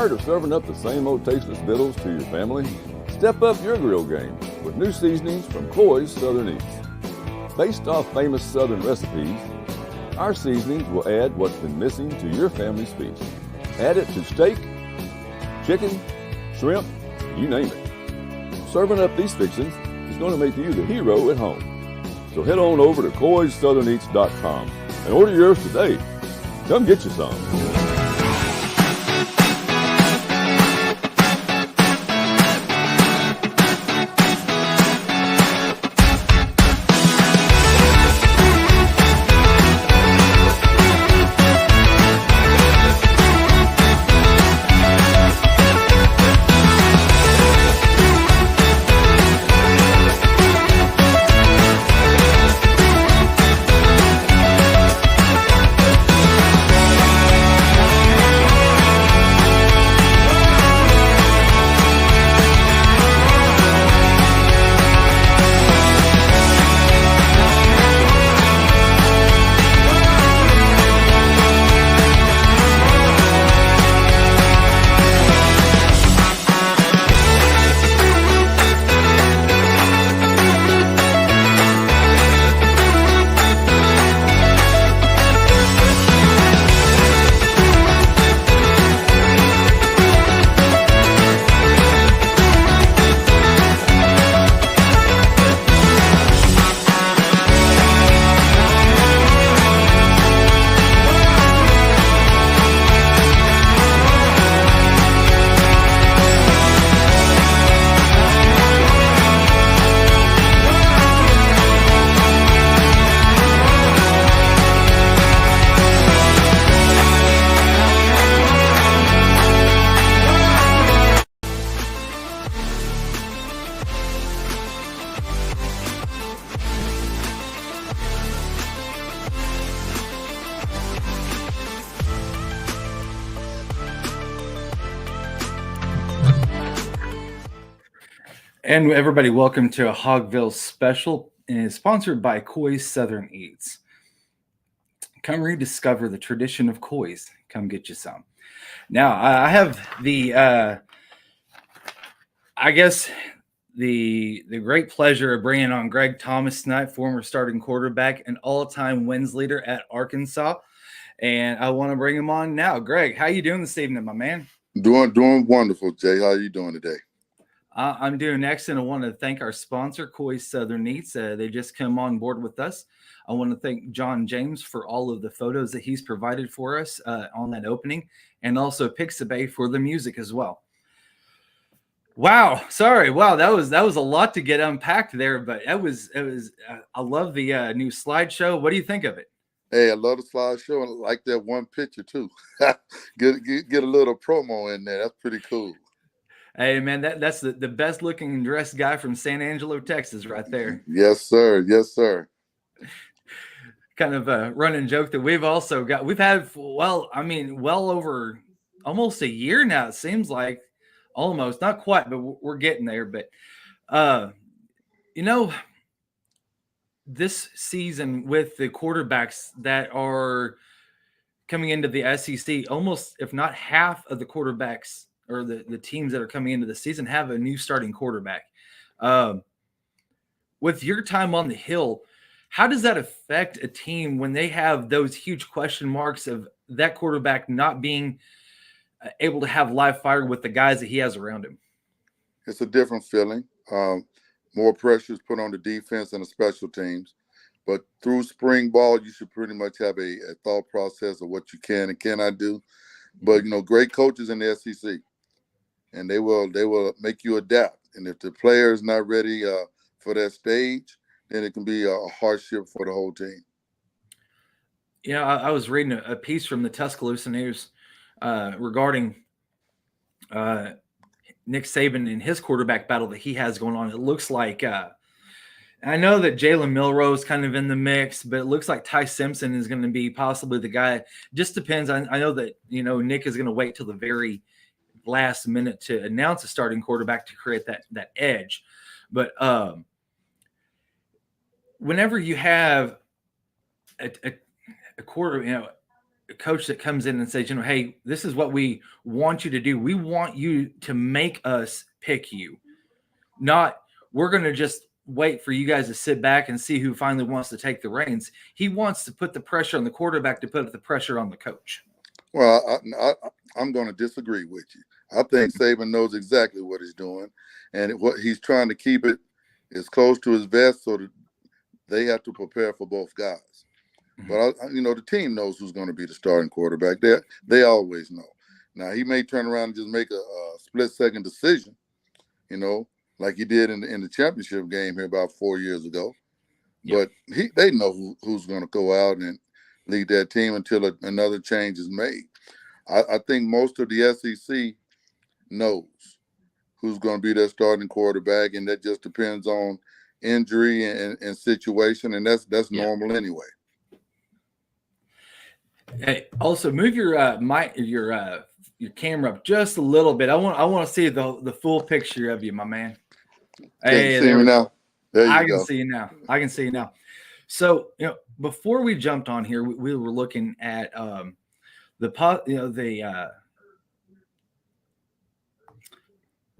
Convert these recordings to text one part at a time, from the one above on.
Tired of serving up the same old tasteless victuals to your family? Step up your grill game with new seasonings from Coy's Southern Eats. Based off famous Southern recipes, our seasonings will add what's been missing to your family's feast. Add it to steak, chicken, shrimp, you name it. Serving up these fixings is going to make you the hero at home. So head on over to coyssoutherneats.com and order yours today. Come get you some. And everybody, welcome to a Hogville Special, and it's sponsored by Coy's Southern Eats. Come rediscover the tradition of Coy's. Come get you some. Now, I have the great pleasure of bringing on Greg Thomas tonight, former starting quarterback and all-time wins leader at Arkansas. And I want to bring him on now. Greg, how you doing this evening, my man? Doing wonderful, Jay. How are you doing today? I'm doing excellent. I want to thank our sponsor, Coy's Southern Eats. They just come on board with us. I want to thank John James for all of the photos that he's provided for us on that opening, and also Pixabay for the music as well. Wow, sorry. Wow, that was a lot to get unpacked there, but it was. I love the new slideshow. What do you think of it? Hey, I love the slideshow, and I like that one picture too. get a little promo in there. That's pretty cool. Hey, man, that's the best looking dressed guy from San Angelo, Texas right there. Yes, sir. Yes, sir. Kind of a running joke that we've had, well over almost a year now, it seems like. Almost, not quite, but we're getting there. But, this season with the quarterbacks that are coming into the SEC, almost, if not half of the quarterbacks or the teams that are coming into the season have a new starting quarterback. With your time on the Hill, how does that affect a team when they have those huge question marks of that quarterback not being able to have live fire with the guys that he has around him? It's a different feeling. More pressure is put on the defense and the special teams. But through spring ball, you should pretty much have a thought process of what you can and cannot do. But, great coaches in the SEC. And they will make you adapt. And if the player is not ready for that stage, then it can be a hardship for the whole team. I was reading a piece from the Tuscaloosa News regarding Nick Saban and his quarterback battle that he has going on. It looks like I know that Jalen Milroe is kind of in the mix, but it looks like Ty Simpson is going to be possibly the guy. Just depends. I know that Nick is going to wait till the very last minute to announce a starting quarterback to create that edge. But whenever you have a quarter, coach that comes in and says, hey, this is what we want you to do. We want you to make us pick you, not we're going to just wait for you guys to sit back and see who finally wants to take the reins. He wants to put the pressure on the quarterback to put the pressure on the coach. Well, I'm going to disagree with you. I think Saban knows exactly what he's doing, and what he's trying to keep it as close to his vest so that they have to prepare for both guys. But, the team knows who's going to be the starting quarterback. They always know. Now, he may turn around and just make a split-second decision, like he did in the championship game here about 4 years ago. Yep. But they know who's going to go out and lead that team until another change is made. I think most of the SEC knows who's going to be their starting quarterback, and that just depends on injury and situation, and that's normal anyway. Hey, also move your camera up just a little bit. I want to see the full picture of you, my man. Hey, see me now. There you go. I can see you now. So, before we jumped on here, we were looking at the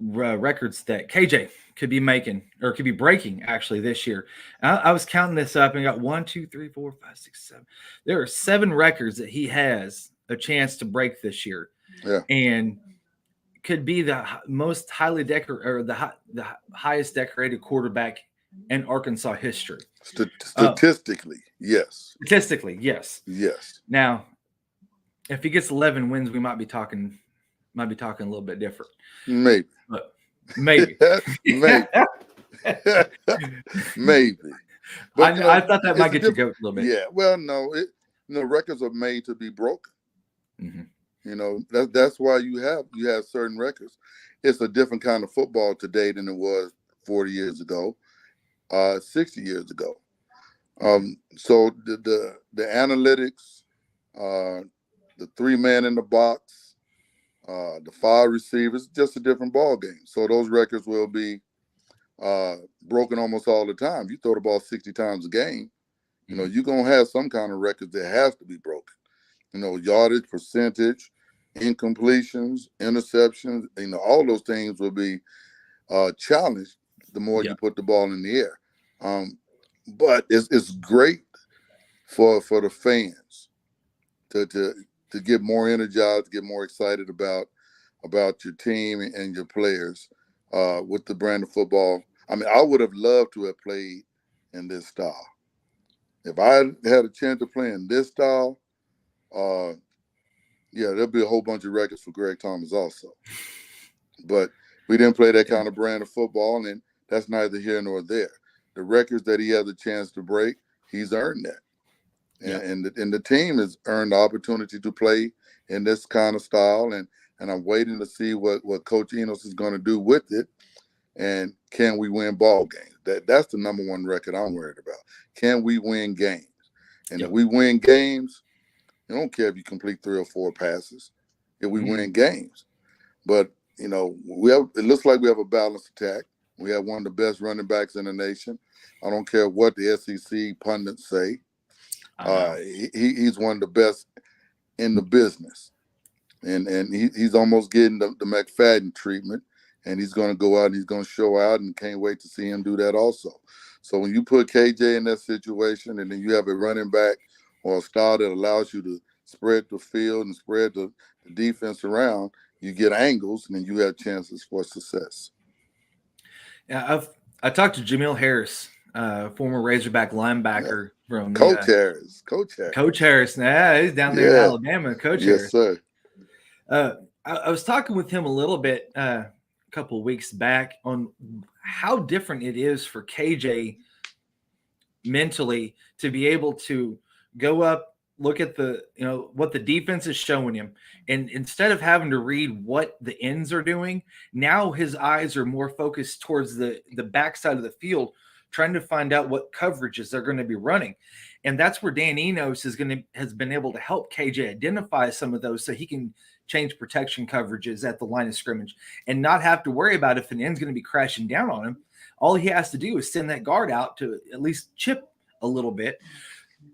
records that KJ could be making or could be breaking actually this year. I was counting this up and got 1, 2, 3, 4, 5, 6, 7. There are 7 records that he has a chance to break this year. Yeah. And could be the most highly decorated or the highest decorated quarterback in Arkansas history. Statistically, yes. Statistically, yes. Yes. Now, if he gets 11 wins, we might be talking a little bit different. Maybe. But maybe. Maybe. But, I thought that might get your goat a little bit. Yeah. Well, no. Records are made to be broken. Mm-hmm. That's why you have certain records. It's a different kind of football today than it was 40 years ago, 60 years ago. So the analytics, the 3-man in the box, the 5 receivers, just a different ball game. So those records will be broken almost all the time. You throw the ball 60 times a game, you're going to have some kind of record that has to be broken. Yardage, percentage, incompletions, interceptions, all those things will be challenged the more you put the ball in the air. But it's great for the fans to get more energized, get more excited about your team and your players with the brand of football. I mean, I would have loved to have played in this style. If I had a chance to play in this style, there'll be a whole bunch of records for Greg Thomas also. But we didn't play that kind of brand of football, and that's neither here nor there. The records that he has a chance to break, he's earned that. And the team has earned the opportunity to play in this kind of style, and I'm waiting to see what Coach Enos is going to do with it, and can we win ball games? That's the number one record I'm worried about. Can we win games? And if we win games, I don't care if you complete 3 or 4 passes. If we win games, but it looks like we have a balanced attack. We have one of the best running backs in the nation. I don't care what the SEC pundits say. He's one of the best in the business, and he's almost getting the McPherson treatment. And he's going to go out and he's going to show out, and can't wait to see him do that also. So when you put KJ in that situation, and then you have a running back or a style that allows you to spread the field and spread the defense around, you get angles, and then you have chances for success. Yeah, I talked to Jamil Harris, former Razorback linebacker from Coach Harris. Coach Harris. Nah, he's down there in Alabama. Coach Harris. Yes, sir. I was talking with him a little bit a couple of weeks back on how different it is for KJ mentally to be able to go up, look at what the defense is showing him, and instead of having to read what the ends are doing, now his eyes are more focused towards the backside of the field, trying to find out what coverages they're going to be running. And that's where Dan Enos has been able to help KJ identify some of those so he can change protection coverages at the line of scrimmage and not have to worry about if an end's going to be crashing down on him. All he has to do is send that guard out to at least chip a little bit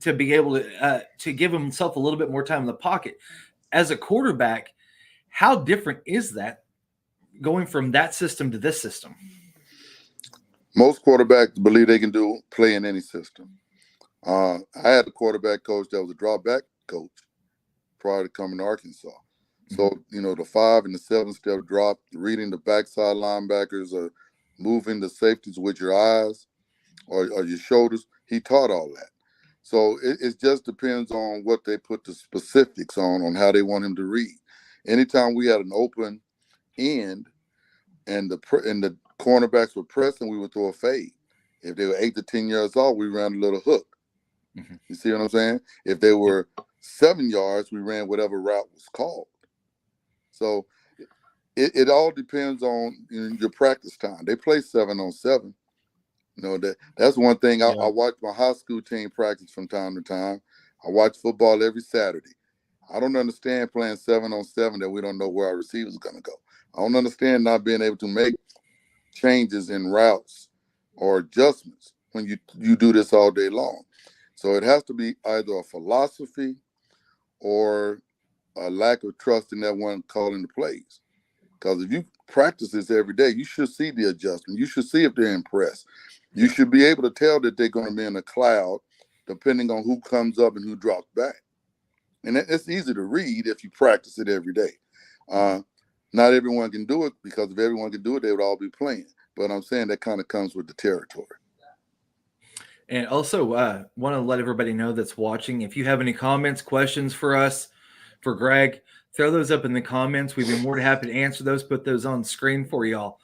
to be able to give himself a little bit more time in the pocket. As a quarterback, how different is that going from that system to this system? Most quarterbacks believe they can play in any system. I had a quarterback coach that was a drawback coach prior to coming to Arkansas. So, the 5 and the 7 step drop, reading the backside linebackers, or moving the safeties with your eyes or your shoulders, he taught all that. So it just depends on what they put the specifics on how they want him to read. Anytime we had an open end and the cornerbacks were pressing, we would throw a fade. If they were 8 to 10 yards off, we ran a little hook. You see what I'm saying? If they were 7 yards, we ran whatever route was called. So it all depends on your practice time. They play 7-on-7. That's one thing. I watch my high school team practice from time to time. I watch football every Saturday. I don't understand playing 7-on-7 that we don't know where our receivers are going to go. I don't understand not being able to make changes in routes or adjustments when you do this all day long. So it has to be either a philosophy or a lack of trust in that one calling the plays. Because if you practice this every day, you should see the adjustment. You should see if they're impressed. You should be able to tell that they're going to be in a cloud depending on who comes up and who drops back. And it's easy to read if you practice it every day. Not everyone can do it, because if everyone can do it, they would all be playing. But I'm saying that kind of comes with the territory. And also want to let everybody know that's watching, if you have any comments, questions for us, for Greg, throw those up in the comments. We'd be more than happy to answer those, put those on screen for y'all.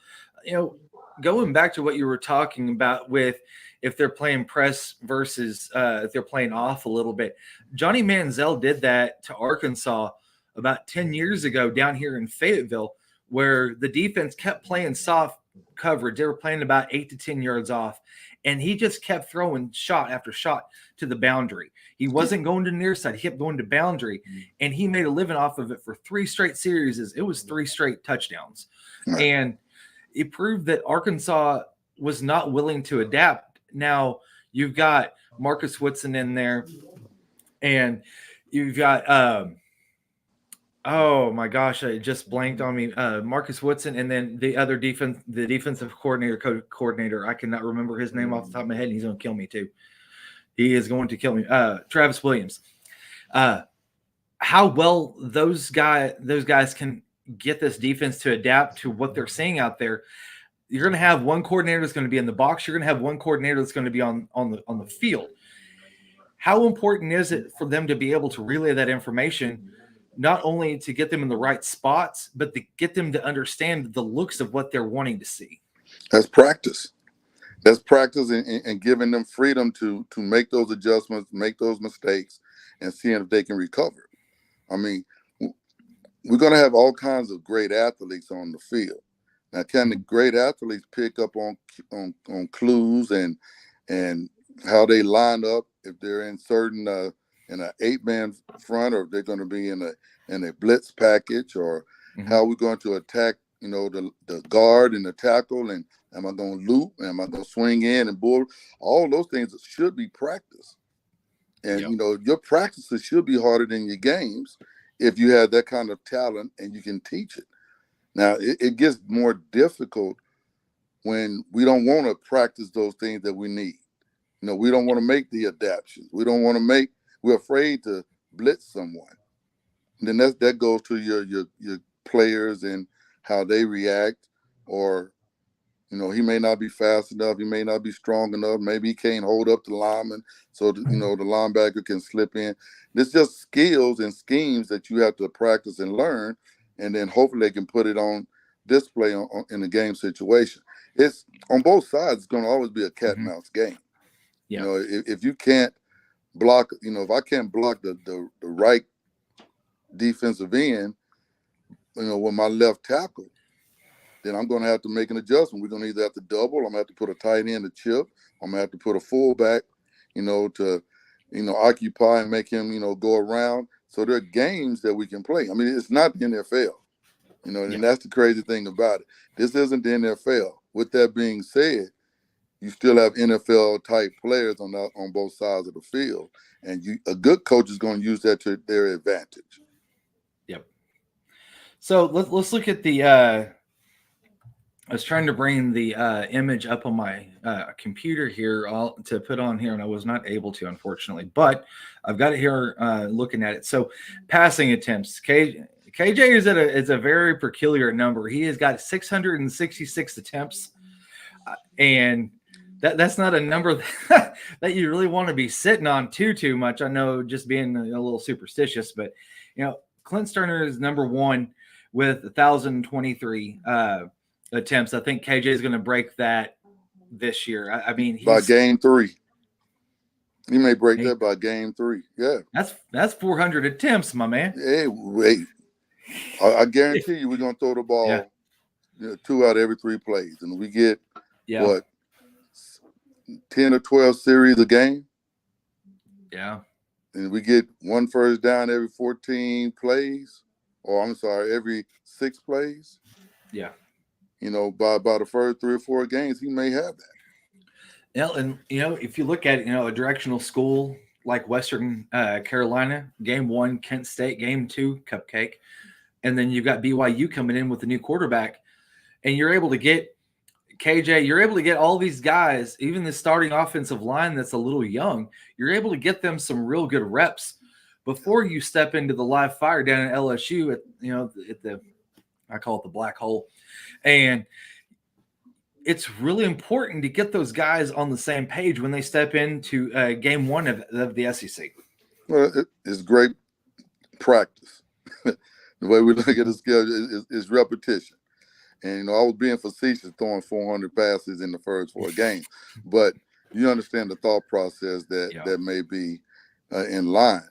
Going back to what you were talking about with if they're playing press versus if they're playing off a little bit. Johnny Manziel did that to Arkansas about 10 years ago down here in Fayetteville, where the defense kept playing soft coverage. They were playing about 8 to 10 yards off, and he just kept throwing shot after shot to the boundary. He wasn't going to near side. He kept going to boundary, and he made a living off of it for 3 straight series. It was 3 straight touchdowns. And it proved that Arkansas was not willing to adapt. Now you've got Marcus Woodson in there, and you've got oh my gosh, it just blanked on me. Marcus Woodson, and then the other defensive coordinator. I cannot remember his name off the top of my head, and he's going to kill me too. He is going to kill me. Travis Williams. How well those guys can get this defense to adapt to what they're seeing out there. You're going to have one coordinator that's going to be in the box. You're going to have one coordinator that's going to be on the field. How important is it for them to be able to relay that information, not only to get them in the right spots, but to get them to understand the looks of what they're wanting to see? That's practice. That's practice and giving them freedom to make those adjustments, make those mistakes, and seeing if they can recover. I mean, we're going to have all kinds of great athletes on the field. Now, can the great athletes pick up on clues and how they line up if they're in certain in an 8-man front, or if they're going to be in a blitz package, or how we're going to attack, the guard and the tackle, and am I going to loop, am I going to swing in and bull? All those things should be practiced. And, your practices should be harder than your games if you have that kind of talent and you can teach it. Now, it gets more difficult when we don't want to practice those things that we need. We don't want to make the adaptations. We're afraid to blitz someone. And then that goes to your players and how they react, or, he may not be fast enough. He may not be strong enough. Maybe he can't hold up the lineman, so the linebacker can slip in. It's just skills and schemes that you have to practice and learn, and then hopefully they can put it on display in a game situation. It's on both sides. It's going to always be a cat and mouse game. Yeah. If you can't block, if I can't block the right defensive end, with my left tackle, then I'm going to have to make an adjustment. We're going to either have to double. I'm going to have to put a tight end to chip. I'm going to have to put a fullback, to, occupy and make him, go around. So there are games that we can play. I mean, it's not the NFL, and that's the crazy thing about it. This isn't the NFL. With that being said, you still have NFL type players on both sides of the field, and a good coach is going to use that to their advantage. Yep. So let's look at the. I was trying to bring the image up on my computer here to put on here, and I was not able to, unfortunately. But I've got it here looking at it. So passing attempts. KJ is a very peculiar number. He has got 666 attempts, and that's not a number that you really want to be sitting on too much. I know, just being a little superstitious, but Clint Sterner is number one with 1,023 attempts. I think KJ is going to break that this year. I mean, by game 3, he may break that by game 3. Yeah, that's 400 attempts, my man. Hey, wait, I guarantee you, we're going to throw the ball 2 out of every 3 plays, and we get what, 10 or 12 series a game. Yeah. And we get 1 first down every 14 plays, or I'm sorry, every 6 plays. Yeah. By the first 3 or 4 games, he may have that. Yeah, and if you look at a directional school like Western Carolina, game 1, Kent State, game 2, Cupcake, and then you've got BYU coming in with a new quarterback, and you're able to get KJ, you're able to get all these guys, even the starting offensive line that's a little young, you're able to get them some real good reps before you step into the live fire down at LSU at the I call it the black hole. And it's really important to get those guys on the same page when they step into game 1 of the SEC. Well, it's great practice. The way we look at the schedule is repetition. And, I was being facetious throwing 400 passes in the first 4 games. But you understand the thought process that may be in line.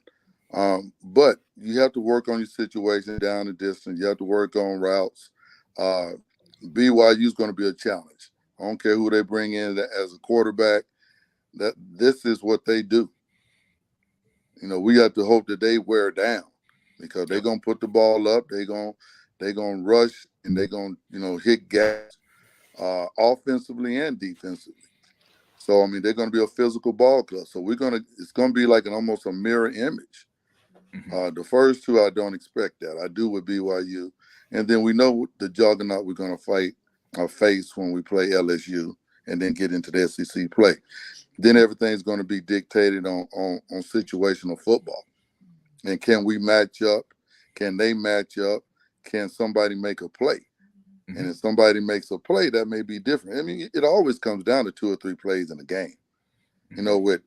But you have to work on your situation down the distance. You have to work on routes. BYU is going to be a challenge. I don't care who they bring in as a quarterback. This is what they do. We have to hope that they wear down, because they're going to put the ball up. They're going to rush, and they're going to hit gas offensively and defensively. So, they're going to be a physical ball club. So it's going to be like almost a mirror image. Mm-hmm. The first 2, I don't expect that. I do with BYU. And then we know the juggernaut we're going to face when we play LSU and then get into the SEC play. Then everything's going to be dictated on situational football. And can we match up? Can they match up? Can somebody make a play? Mm-hmm. And if somebody makes a play, that may be different. It always comes down to 2 or 3 plays in a game. Mm-hmm. With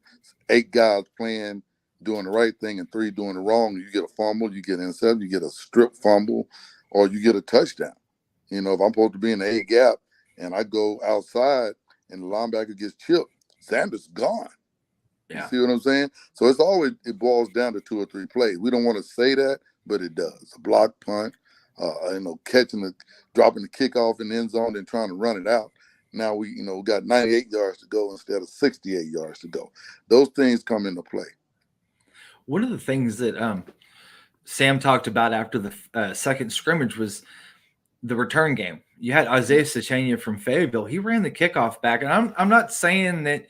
8 guys playing, doing the right thing, and 3 doing the wrong, you get a fumble, you get an interception, you get a strip fumble, or you get a touchdown. If I'm supposed to be in the 8 gap and I go outside and the linebacker gets chipped, Sanders gone. Yeah. You see what I'm saying? So it boils down to 2 or 3 plays. We don't want to say that, but it does. A block punt, dropping the kickoff in the end zone and trying to run it out. Now we got 98 yards to go instead of 68 yards to go. Those things come into play. One of the things that Sam talked about after the second scrimmage was the return game. You had Isaiah Sechenia from Fayetteville. He ran the kickoff back, and I'm not saying that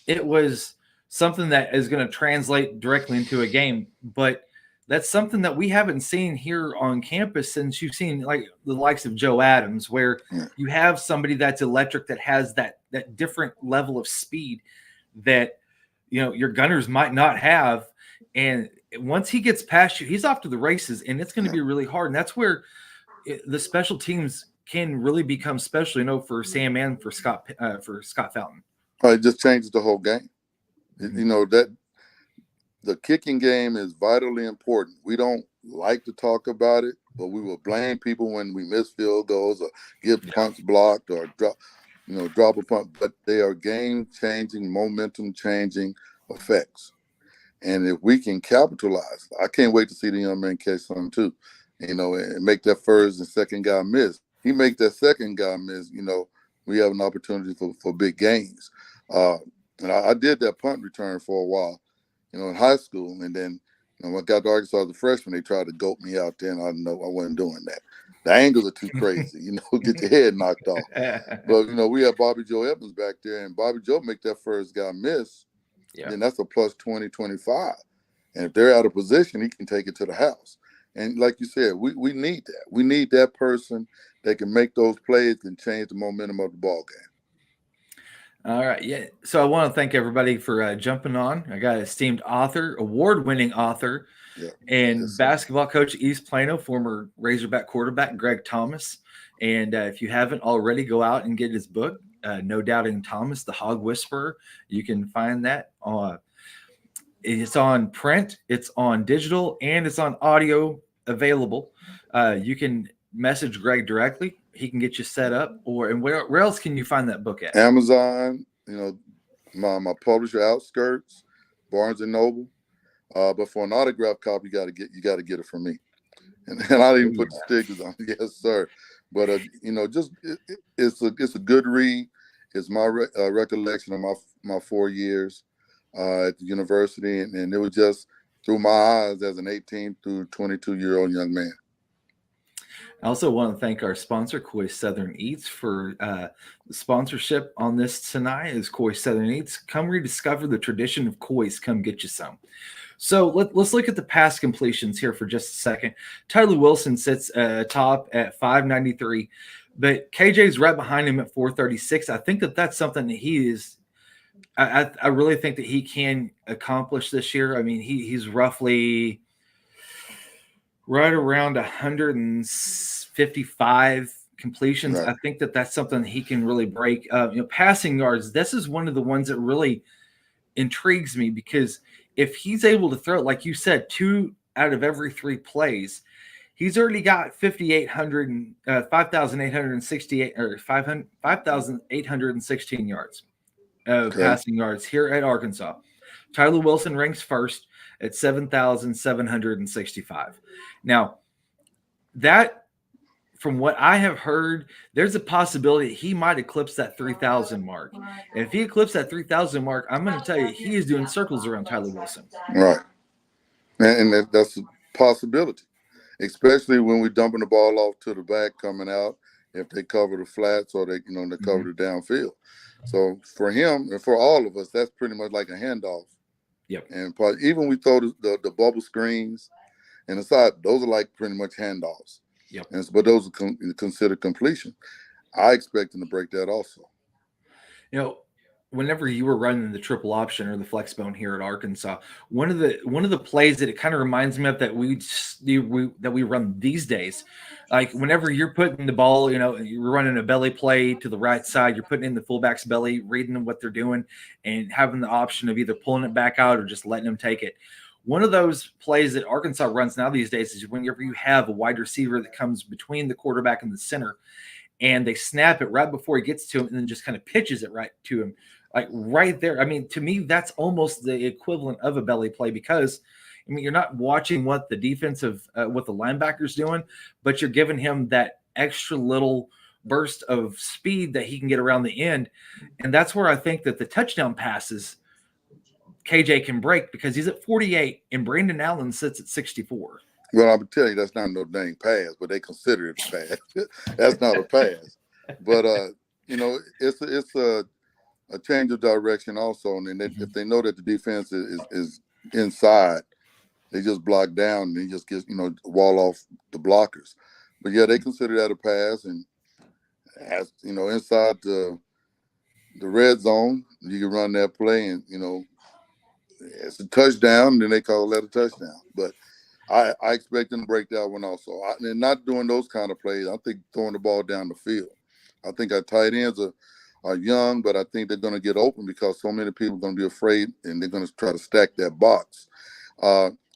it was something that is going to translate directly into a game, but that's something that we haven't seen here on campus since you've seen like the likes of Joe Adams, where you have somebody that's electric, that has that different level of speed that your gunners might not have. And once he gets past you, he's off to the races, and it's going to be really hard. And that's where the special teams can really become special, for Sam and for Scott Fountain. It just changes the whole game. That the kicking game is vitally important. We don't like to talk about it, but we will blame people when we miss field goals or get punts blocked or drop a punt. But they are game-changing, momentum-changing effects. And if we can capitalize, I can't wait to see the young man catch something too, and make that first and second guy miss. He make that second guy miss, we have an opportunity for big gains. And I did that punt return for a while, in high school. And then when I got to Arkansas as a freshman, they tried to goat me out there, and I wasn't doing that. the angles are too crazy, get your head knocked off. But, we have Bobby Joe Evans back there, and Bobby Joe make that first guy miss, then that's a plus 20, 25. And if they're out of position, he can take it to the house. And like you said, we need that. We need that person that can make those plays and change the momentum of the ball game. All right. Yeah. So I want to thank everybody for jumping on. I got esteemed author, award-winning author, and basketball coach at East Plano, former Razorback quarterback, Greg Thomas. And if you haven't already, go out and get his book, No Doubting Thomas, The Hog Whisperer. You can find that it's on print, it's on digital, and it's on audio available. You can message Greg directly. He can get you set up. And where else can you find that book at? Amazon, my publisher, Outskirts, Barnes and Noble. But for an autograph copy, you got to get it from me. And I didn't even put the stickers on. Yes, sir. But it's a good read. It's my recollection of my 4 years at the university, and it was just through my eyes as an 18 to 22-year-old young man. I also want to thank our sponsor, Coy Southern Eats, for the sponsorship on this tonight. Is Coy Southern Eats. Come rediscover the tradition of Coy's. Come get you some. So let's look at the pass completions here for just a second. Tyler Wilson sits top at 593, but KJ's right behind him at 436. I think that's something that he is. I really think that he can accomplish this year. I mean, he's roughly right around 155 completions. Right. I think that's something he can really break. Passing yards. This is one of the ones that really intrigues me, because if he's able to throw, like you said, 2 out of every 3 plays, he's already got 5,868 or 5,816 yards of passing yards here at Arkansas. Tyler Wilson ranks first at 7,765. Now, that, from what I have heard, there's a possibility he might eclipse that 3,000 mark. And if he eclipses that 3,000 mark, I'm going to tell you, he is doing circles around Tyler Wilson. Right. And that's a possibility, especially when we're dumping the ball off to the back coming out, if they cover the flats or they cover the downfield. So for him and for all of us, that's pretty much like a handoff. Yep. And even we throw the bubble screens and aside, those are like pretty much handoffs. Yep. But those are considered completion. I expect him to break that also. Whenever you were running the triple option or the flex bone here at Arkansas, one of the plays that it kind of reminds me of that we run these days, like whenever you're putting the ball, you're running a belly play to the right side, you're putting in the fullback's belly, reading what they're doing, and having the option of either pulling it back out or just letting them take it. One of those plays that Arkansas runs now these days is whenever you have a wide receiver that comes between the quarterback and the center, and they snap it right before he gets to him and then just kind of pitches it right to him, like right there. I mean, to me, that's almost the equivalent of a belly play, because, you're not watching what the defensive, what the linebacker's doing, but you're giving him that extra little burst of speed that he can get around the end. And that's where I think that the touchdown passes KJ can break, because he's at 48 and Brandon Allen sits at 64. Well, I would tell you that's not no dang pass, but they consider it a pass. That's not a pass. But it's a change of direction also, and if they know that the defense is inside, they just block down and they just get wall off the blockers. But yeah, they consider that a pass, and as inside the red zone, you can run that play, and it's a touchdown, and then they call that a touchdown. But I expect them to break that one also. And not doing those kind of plays, I think throwing the ball down the field. I think our tight ends are young, but I think they're going to get open because so many people are going to be afraid, and they're going to try to stack that box.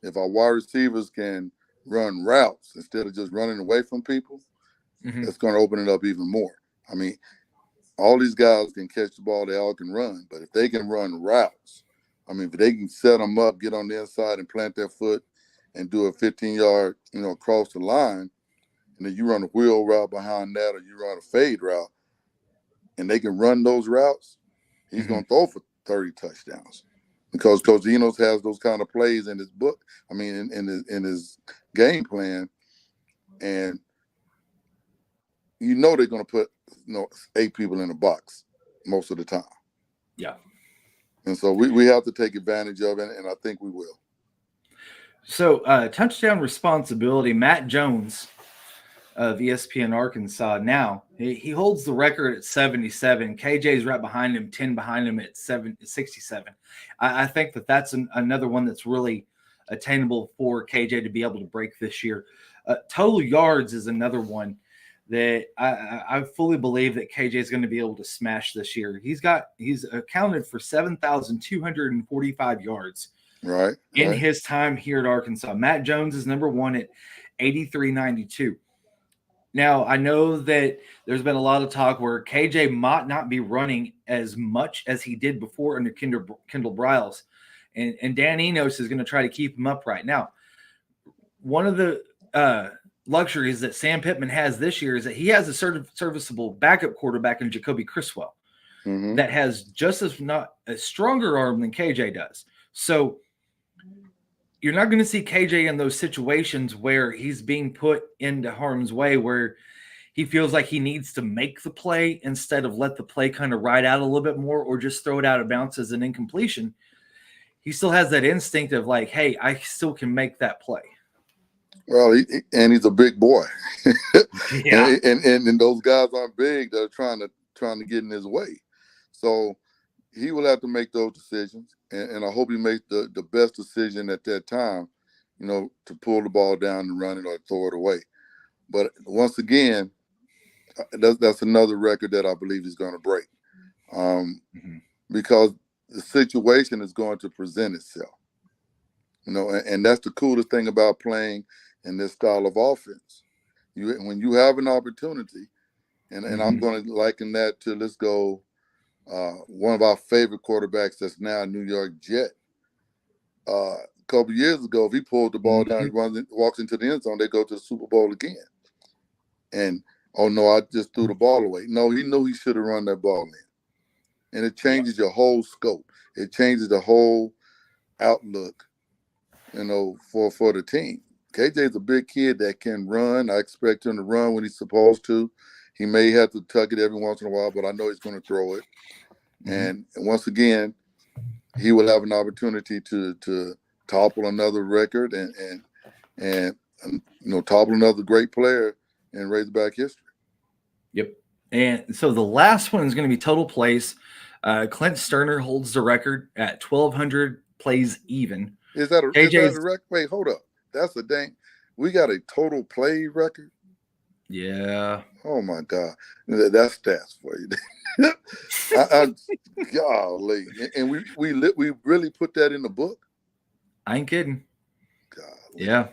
If our wide receivers can run routes instead of just running away from people, it's going to open it up even more. I mean, all these guys can catch the ball, they all can run, but if they can run routes, if they can set them up, get on the inside and plant their foot and do a 15-yard, across the line, and then you run a wheel route behind that, or you run a fade route, and they can run those routes, he's going to throw for 30 touchdowns. Because Coach Enos has those kind of plays in his book, in his game plan. And you know they're going to put 8 people in a box most of the time. Yeah. And so we have to take advantage of it, and I think we will. So touchdown responsibility, Matt Jones of ESPN Arkansas. Now he holds the record at 77. KJ's right behind him, 10 behind him at 67. I think that's another one that's really attainable for KJ to be able to break this year. Total yards is another one that I fully believe that KJ is going to be able to smash this year. He's accounted for 7,245 yards in his time here at Arkansas. Matt Jones is number 1 at 8,392. Now, I know that there's been a lot of talk where KJ might not be running as much as he did before under Kendall Briles, and Dan Enos is going to try to keep him upright. Now, one of the luxuries that Sam Pittman has this year is that he has a serviceable backup quarterback in Jacoby Criswell that has just as not a stronger arm than KJ does. So you're not going to see KJ in those situations where he's being put into harm's way, where he feels like he needs to make the play instead of let the play kind of ride out a little bit more or just throw it out of bounds as an incompletion. He still has that instinct of like, hey, I still can make that play. Well, he's a big boy. Yeah. and those guys aren't big. They're trying to get in his way. So he will have to make those decisions. And I hope he makes the best decision at that time, to pull the ball down and run it or throw it away. But once again, that's another record that I believe he's going to break, because the situation is going to present itself. And that's the coolest thing about playing in this style of offense. When you have an opportunity, and I'm going to liken that to, let's go, one of our favorite quarterbacks that's now a New York Jet. A couple years ago, if he pulled the ball down, he walks into the end zone, they go to the Super Bowl again. And, oh, no, I just threw the ball away. No, he knew he should have run that ball in. And it changes your whole scope. It changes the whole outlook, for the team. KJ's a big kid that can run. I expect him to run when he's supposed to. He may have to tuck it every once in a while, but I know he's going to throw it. And once again, he will have an opportunity to topple another record and topple another great player in Razorback history. Yep. And so the last one is going to be total plays. Clint Sterner holds the record at 1,200 plays even. Is that a record? Wait, hold up. That's a dang. We got a total play record? Yeah. Oh my God, that's stats for you. Golly, and we really put that in the book. I ain't kidding. Golly. Yeah.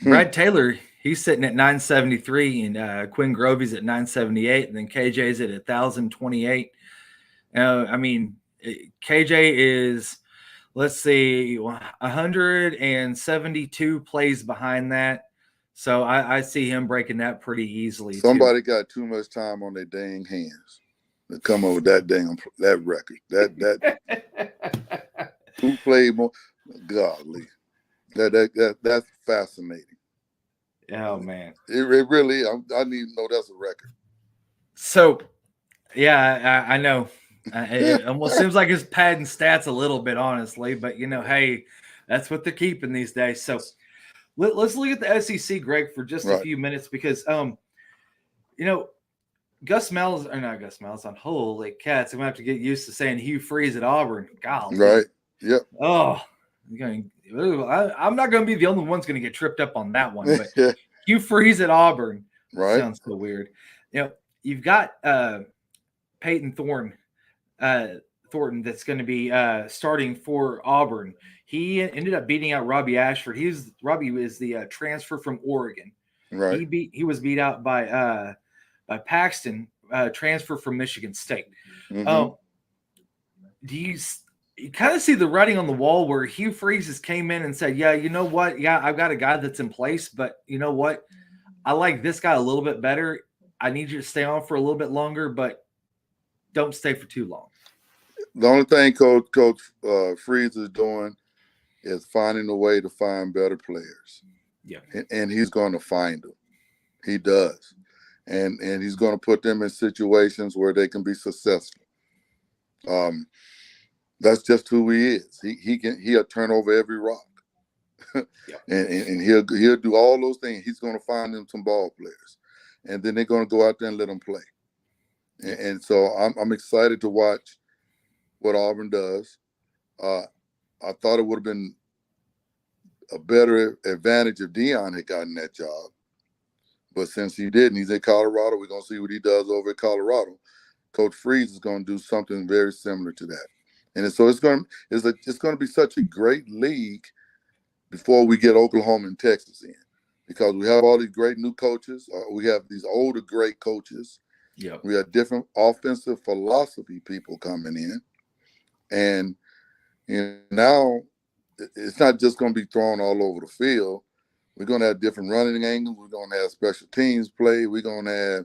Brad Taylor, he's sitting at 973, and Quinn Grovey's at 978, and then KJ's at 1,028. KJ is, let's see, 172 plays behind that. So I see him breaking that pretty easily. Somebody got too much time on their dang hands to come up with that record. That who played more? Golly, that's fascinating. Oh man, it really. I need to know that's a record. So, yeah, I know. It almost seems like it's padding stats a little bit, honestly. But hey, that's what they're keeping these days. So. Let's look at the SEC, Greg, for just a few minutes because, Gus Malzahn, holy cats. I'm going to have to get used to saying Hugh Freeze at Auburn. Golly. Right. Yep. Oh, I'm not going to be the only one's going to get tripped up on that one, but Hugh Freeze at Auburn. Right. Sounds so weird. You've got Peyton Thornton that's going to be starting for Auburn. He ended up beating out Robbie Ashford. Robbie was the transfer from Oregon. Right. He was beat out by Paxton, transfer from Michigan State. Do you kind of see the writing on the wall where Hugh Freeze came in and said, yeah, you know what? Yeah, I've got a guy that's in place, but you know what? I like this guy a little bit better. I need you to stay on for a little bit longer, but don't stay for too long. The only thing Coach Freeze is doing is finding a way to find better players. Yeah. And he's going to find them. He does. and he's going to put them in situations where they can be successful. That's just who he is. He'll turn over every rock, and he'll do all those things. He's going to find them some ball players, and then they're going to go out there and let them play. And so I'm excited to watch what Auburn does. I thought it would have been a better advantage if Deion had gotten that job. But since he didn't, he's in Colorado. We're going to see what he does over at Colorado. Coach Freeze is going to do something very similar to that. And so it's going to be such a great league before we get Oklahoma and Texas in, because we have all these great new coaches. We have these older great coaches. Yeah. We have different offensive philosophy people coming in. And now it's not just going to be thrown all over the field. We're going to have different running angles. We're going to have special teams play. We're going to have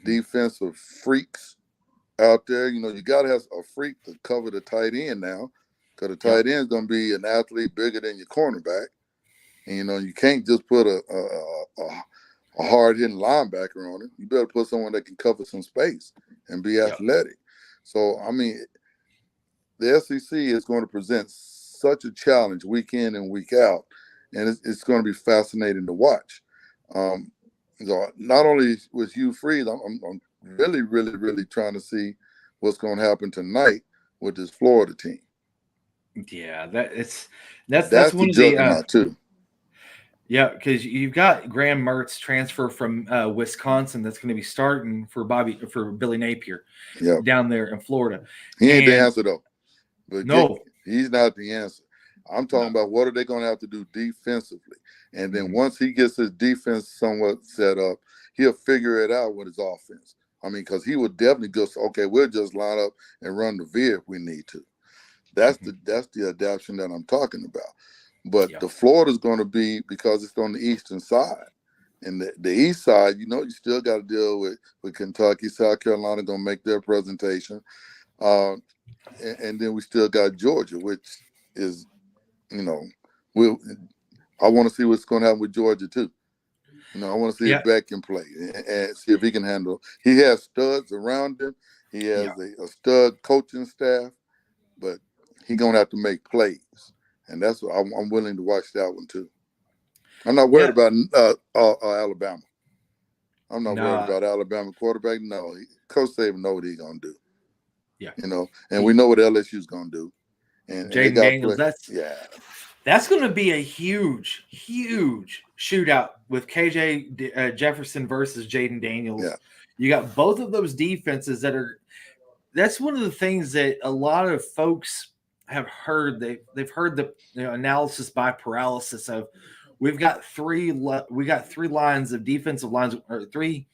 defensive freaks out there. You got to have a freak to cover the tight end now, because the tight end is going to be an athlete bigger than your cornerback. And, you can't just put a hard-hitting linebacker on it. You better put someone that can cover some space and be athletic. So, I mean, the SEC is going to present such a challenge week in and week out, and it's going to be fascinating to watch. Not only with Hugh Freeze, I'm really, really, really trying to see what's going to happen tonight with this Florida team. Yeah, that's one the of the juggernaut too. Yeah, because you've got Graham Mertz transfer from Wisconsin that's going to be starting for Billy Napier down there in Florida. He ain't the answer though. But no, he's not the answer. I'm talking about what are they going to have to do defensively. And then once he gets his defense somewhat set up, he'll figure it out with his offense. I mean, because he would definitely go, okay, we'll just line up and run the veer if we need to. That's the adaptation that I'm talking about. But the Florida's going to be, because it's on the eastern side. And the east side, you still got to deal with Kentucky. South Carolina going to make their presentation. And then we still got Georgia, which is, I want to see what's going to happen with Georgia too. I want to see if Beck can play and see if he can handle. He has studs around him. He has a stud coaching staff, but he's going to have to make plays. And that's what I'm willing to watch that one too. I'm not worried about Alabama. I'm not worried about Alabama quarterback. No, Coach Saban know what he's going to do. Yeah. And we know what LSU's going to do. And Jaden Daniels, that's going to be a huge, huge shootout with KJ Jefferson versus Jaden Daniels. Yeah. You got both of those defenses that's one of the things that a lot of folks have heard. They've heard the analysis by paralysis of we got three lines of defensive lines, or 3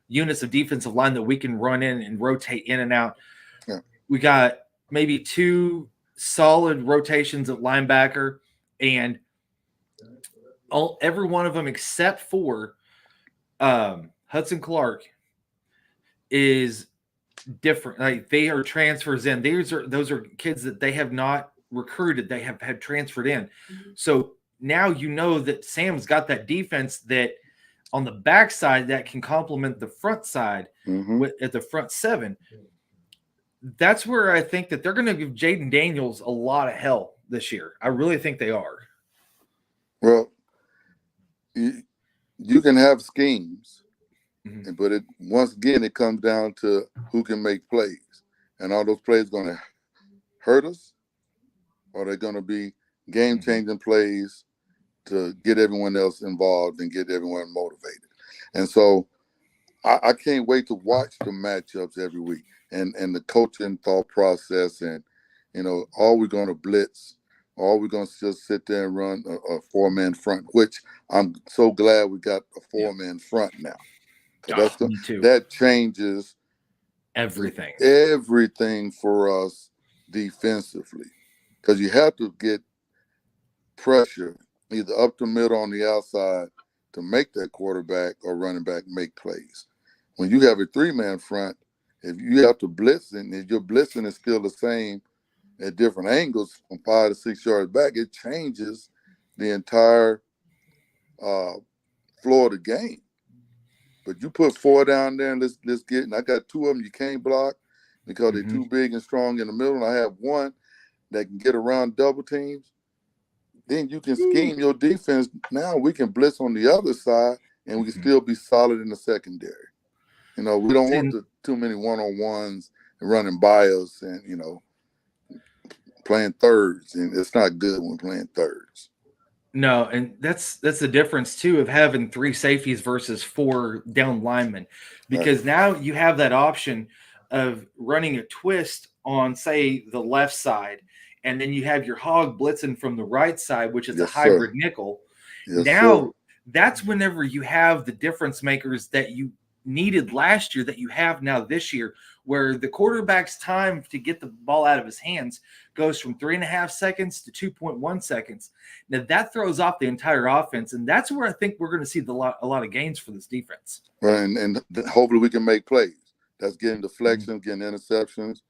units of defensive line that we can run in and rotate in and out. Yeah. We got maybe 2 solid rotations at linebacker, and every one of them except for Hudson Clark is different. Like, they are transfers in. Those are kids that they have not recruited. They have had transferred in. So now that Sam's got that defense that on the backside that can complement the front side at the front 7. That's where I think that they're going to give Jaden Daniels a lot of hell this year. I really think they are. Well, you can have schemes, but once again, it comes down to who can make plays. And are those plays going to hurt us, or they're going to be game-changing plays to get everyone else involved and get everyone motivated? And so I can't wait to watch the matchups every week. And the coaching thought process, and are we going to blitz? Or are we going to just sit there and run a 4-man front? Which I'm so glad we got a 4-man front now. Me too. That changes everything for us defensively, because you have to get pressure either up the middle on the outside to make that quarterback or running back make plays. When you have a 3-man front, if you have to blitz, and if your blitzing is still the same at different angles from 5 to 6 yards back, it changes the entire Florida game. But you put 4 down there and let's get. And I got 2 of them you can't block because they're too big and strong in the middle. And I have 1 that can get around double teams. Then you can scheme your defense. Now we can blitz on the other side, and we can still be solid in the secondary. We don't want too many one-on-ones and running by us and, playing thirds. And it's not good when playing thirds. No, and that's the difference, too, of having 3 safeties versus 4 down linemen. Because now you have that option of running a twist on, say, the left side, and then you have your hog blitzing from the right side, which is a hybrid nickel. Now, that's whenever you have the difference makers that you needed last year that you have now this year, where the quarterback's time to get the ball out of his hands goes from 3.5 seconds to 2.1 seconds. Now, that throws off the entire offense, and that's where I think we're going to see a lot of gains for this defense. Right, and hopefully we can make plays. That's getting deflections, getting interceptions,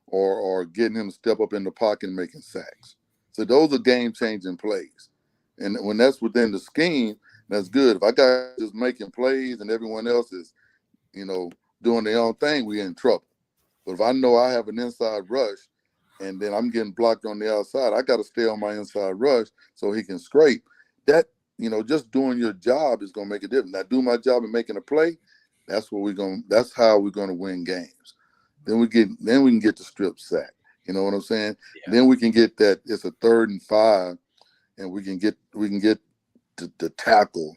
or getting him to step up in the pocket and making sacks. So those are game-changing plays. And when that's within the scheme, that's good. If I got just making plays and everyone else is, doing their own thing, we're in trouble. But if I know I have an inside rush and then I'm getting blocked on the outside, I got to stay on my inside rush so he can scrape. That, just doing your job is going to make a difference. Now, do my job in making a play, that's how we're going to win games. Then we can get the strip sack. You know what I'm saying? Yeah. Then we can get that. It's a 3rd and 5, and we can get the tackle,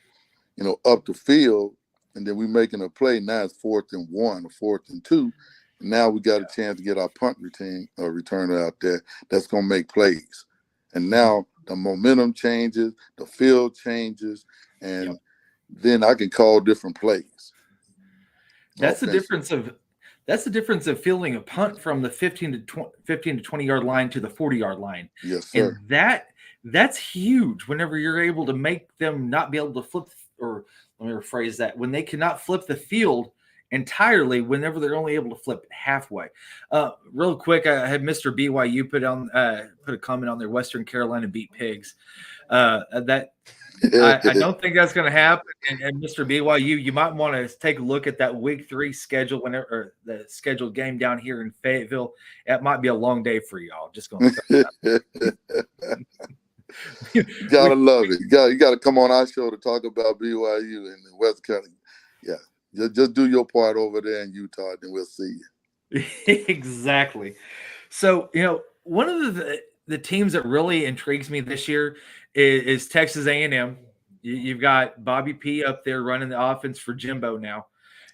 up the field, and then we're making a play. Now it's 4th and 1 or 4th and 2. And now we got a chance to get our punt returner out there that's going to make plays. And now the momentum changes, the field changes, and then I can call different plays. That's the difference of fielding a punt from the 15 to 20 yard line to the 40 yard line. Yes, sir. And that's huge whenever you're able to make them not be able to flip, or let me rephrase that, when they cannot flip the field entirely, whenever they're only able to flip it halfway. Real quick, I had Mr. BYU put a comment on their Western Carolina beat Pigs. I don't think that's going to happen. And Mr. BYU, you might want to take a look at that Week 3 schedule or the scheduled game down here in Fayetteville. It might be a long day for y'all. Just going to you gotta love it. You gotta come on our show to talk about BYU and West Carolina. Yeah, just do your part over there in Utah, and we'll see you. Exactly. So one of the teams that really intrigues me this year is Texas A&M. You've got Bobby P up there running the offense for Jimbo now.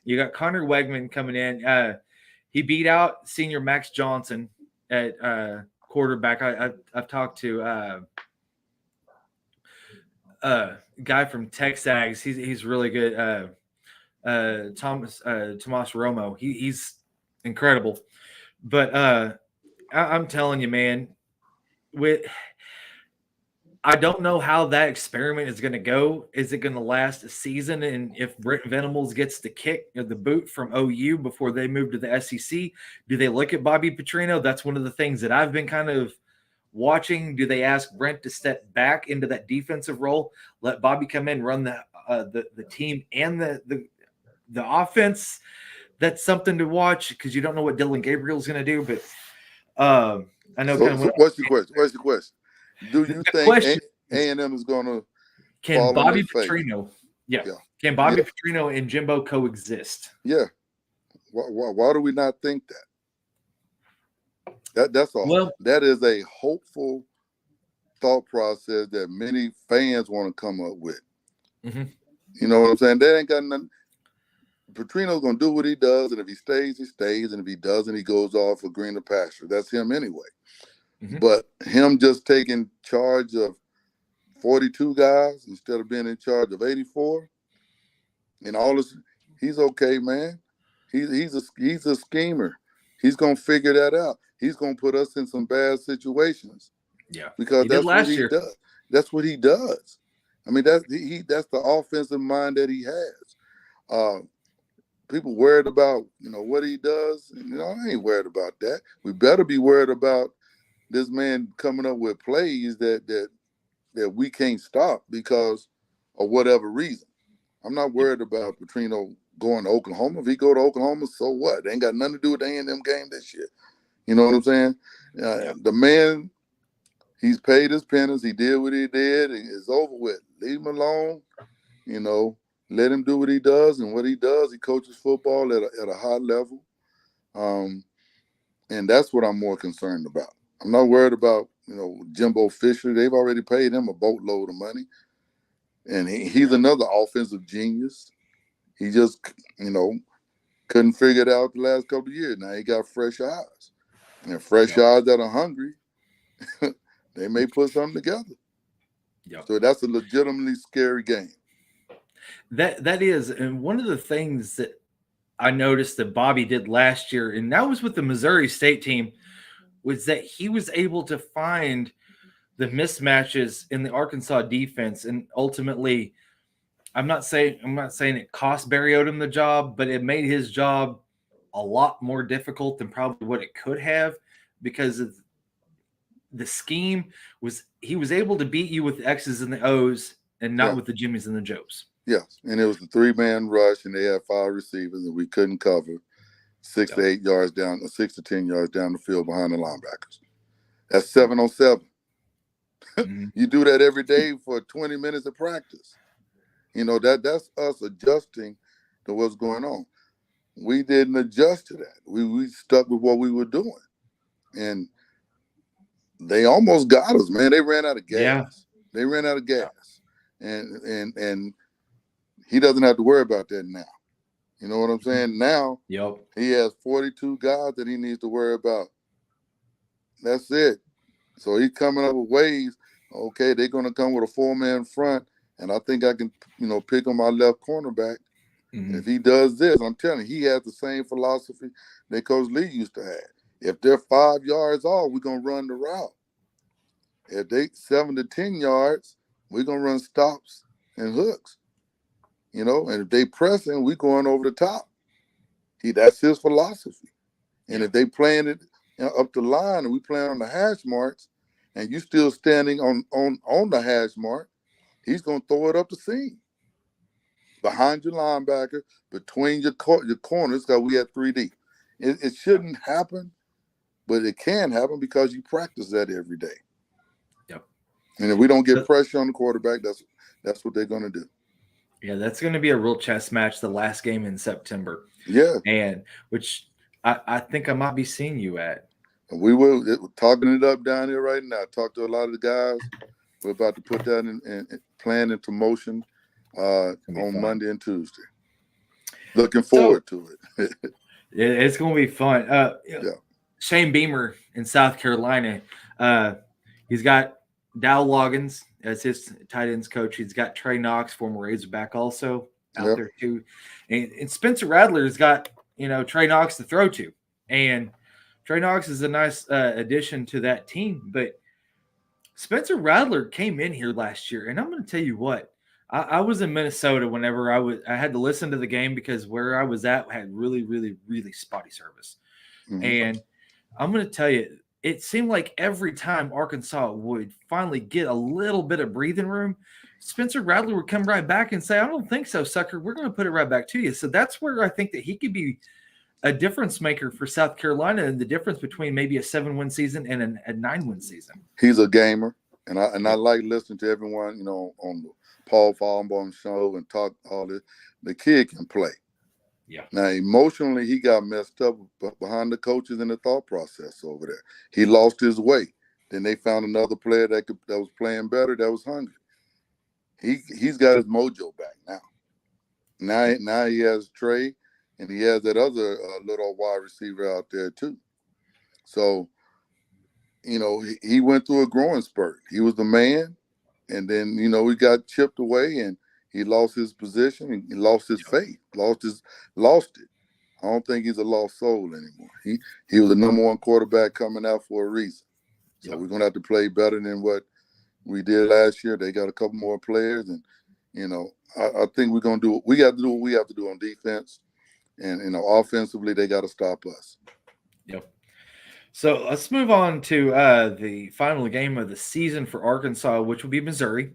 You got Connor Wegman coming in. He beat out senior Max Johnson at quarterback. I've talked to guy from Texags. He's really good. Tomas Romo. He's incredible. But I'm telling you, man, I don't know how that experiment is going to go. Is it going to last a season? And if Brent Venables gets the kick or the boot from OU before they move to the SEC, do they look at Bobby Petrino? That's one of the things that I've been kind of watching. Do they ask Brent to step back into that defensive role, let Bobby come in, run the team and the offense? That's something to watch because you don't know what Dylan Gabriel's going to do. But I know. What's the question? Do you think A&M is going to? Can Bobby Petrino? Yeah. Can Bobby Petrino and Jimbo coexist? Yeah. Why do we not think that? That's all. Well, that is a hopeful thought process that many fans want to come up with. Mm-hmm. You know what I'm saying? They ain't got nothing. Petrino's going to do what he does, and if he stays, he stays, and if he doesn't, he goes off for greener pasture. That's him anyway. Mm-hmm. But him just taking charge of 42 guys instead of being in charge of 84 and all this, he's okay, man. He's a schemer. He's going to figure that out. He's going to put us in some bad situations. Yeah. Because that's what he does. That's what he does. I mean, that's the offensive mind that he has. People worried about, what he does. I ain't worried about that. We better be worried about this man coming up with plays that we can't stop because of whatever reason. I'm not worried about Petrino going to Oklahoma. If he go to Oklahoma, so what? They ain't got nothing to do with the A&M game this year. You know what I'm saying? The man, he's paid his penance. He did what he did. And it's over with. Leave him alone. You know, let him do what he does. And what he does, he coaches football at a high level. And that's what I'm more concerned about. I'm not worried about, Jimbo Fisher. They've already paid him a boatload of money. And he's another offensive genius. He just, couldn't figure it out the last couple of years. Now he got fresh eyes. And fresh eyes that are hungry, they may put something together. Yep. So that's a legitimately scary game. That is. And one of the things that I noticed that Bobby did last year, and that was with the Missouri State team, was that he was able to find the mismatches in the Arkansas defense. And ultimately, I'm not saying it cost Barry Odom the job, but it made his job a lot more difficult than probably what it could have, because of the scheme he was able to beat you with the X's and the O's and not with the Jimmies and the Joes. Yes, and it was a 3-man rush, and they had 5 receivers, and we couldn't cover 6 to 8 yards down, or 6 to 10 yards down the field behind the linebackers. That's 7 on 7. Mm-hmm. You do that every day for 20 minutes of practice. That's us adjusting to what's going on. We didn't adjust to that. We stuck with what we were doing. And they almost got us, man. They ran out of gas. Yeah. They ran out of gas. And he doesn't have to worry about that now. You know what I'm saying? Now he has 42 guys that he needs to worry about. That's it. So he's coming up with ways. Okay, they're going to come with a 4-man front, and I think I can, pick on my left cornerback. Mm-hmm. If he does this, I'm telling you, he has the same philosophy that Coach Lee used to have. If they're 5 yards off, we're going to run the route. If they 7 to 10 yards, we're going to run stops and hooks. And if they pressing, we're going over the top. That's his philosophy. And if they playing it up the line and we playing on the hash marks and you still standing on the hash mark, he's going to throw it up the seam. Behind your linebacker, between your corners, because we had 3D. It shouldn't happen, but it can happen because you practice that every day. Yep. And if we don't get pressure on the quarterback, that's what they're going to do. Yeah, that's going to be a real chess match, the last game in September. Yeah. And which I think I might be seeing you at. We will, talking it up down here right now. Talk to a lot of the guys. We're about to put that in plan into motion on Monday and Tuesday. Looking forward to it. It's going to be fun. Shane Beamer in South Carolina, he's got Dow Loggins as his tight ends coach. He's got Trey Knox, former Razorback, also out there too. And Spencer Rattler's got, Trey Knox to throw to. And Trey Knox is a nice addition to that team. But Spencer Rattler came in here last year, and I'm going to tell you what. I was in Minnesota whenever I had to listen to the game because where I was at had really, really, really spotty service. Mm-hmm. And I'm going to tell you, it seemed like every time Arkansas would finally get a little bit of breathing room, Spencer Rattler would come right back and say, I don't think so, sucker. We're going to put it right back to you. So that's where I think that he could be a difference maker for South Carolina, and the difference between maybe a 7-win season and a 9-win season. He's a gamer, and I like listening to everyone, on the Paul Fallenbaum show and talk all this. The kid can play. Yeah. Now, emotionally, he got messed up behind the coaches and the thought process over there. He lost his way. Then they found another player that was playing better, that was hungry. He's got his mojo back now. Now he has Trey, and he has that other little wide receiver out there too. So, he went through a growing spurt. He was the man, and then he got chipped away, and he lost his position, and he lost his faith, lost it. I don't think he's a lost soul anymore. He was the number 1 quarterback coming out for a reason. So we're gonna have to play better than what we did last year. They got a couple more players, and I think we're gonna do what we have to do. What we have to do on defense, and offensively, they got to stop us. Yep. So let's move on to the final game of the season for Arkansas, which will be Missouri,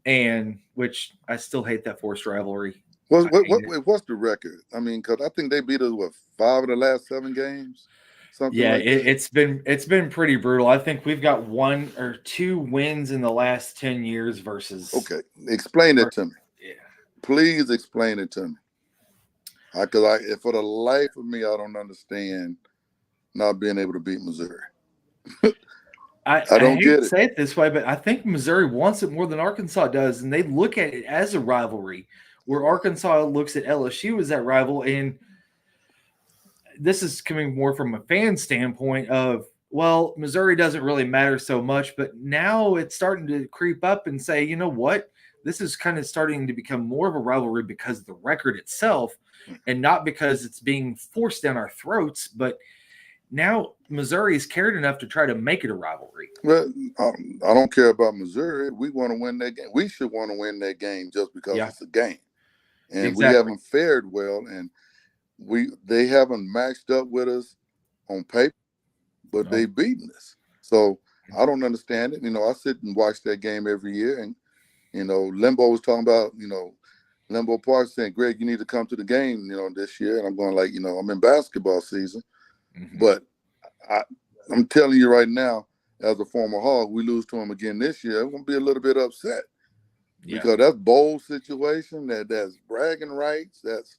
and which I still hate that forced rivalry. What's the record? I mean, because I think they beat us 5 of the last 7 games, something Yeah, like that. it's been pretty brutal. I think we've got 1 or 2 wins in the last 10 years versus. Okay, explain it to me. Yeah. Please explain it to me. Because for the life of me, I don't understand not being able to beat Missouri. I don't hate get to it. say it this way, but I think Missouri wants it more than Arkansas does, and they look at it as a rivalry, where Arkansas looks at LSU as that rival. And this is coming more from a fan standpoint of, well, Missouri doesn't really matter so much, but now it's starting to creep up and say, you know what? This is kind of starting to become more of a rivalry because of the record itself, and not because it's being forced down our throats, but now Missouri's cared enough to try to make it a rivalry. Well, I don't care about Missouri. We want to win that game. We should want to win that game just because it's a game. And Exactly. we haven't fared well, and they haven't matched up with us on paper, but they've beaten us. So I don't understand it. I sit and watch that game every year, and Limbo was talking about, Limbo Park saying, Greg, you need to come to the game, this year. And I'm going like, I'm in basketball season. Mm-hmm. But I'm telling you right now, as a former Hog, we lose to them again this year, I'm going to be a little bit upset. Yeah. Because that's bold situation, that's bragging rights, that's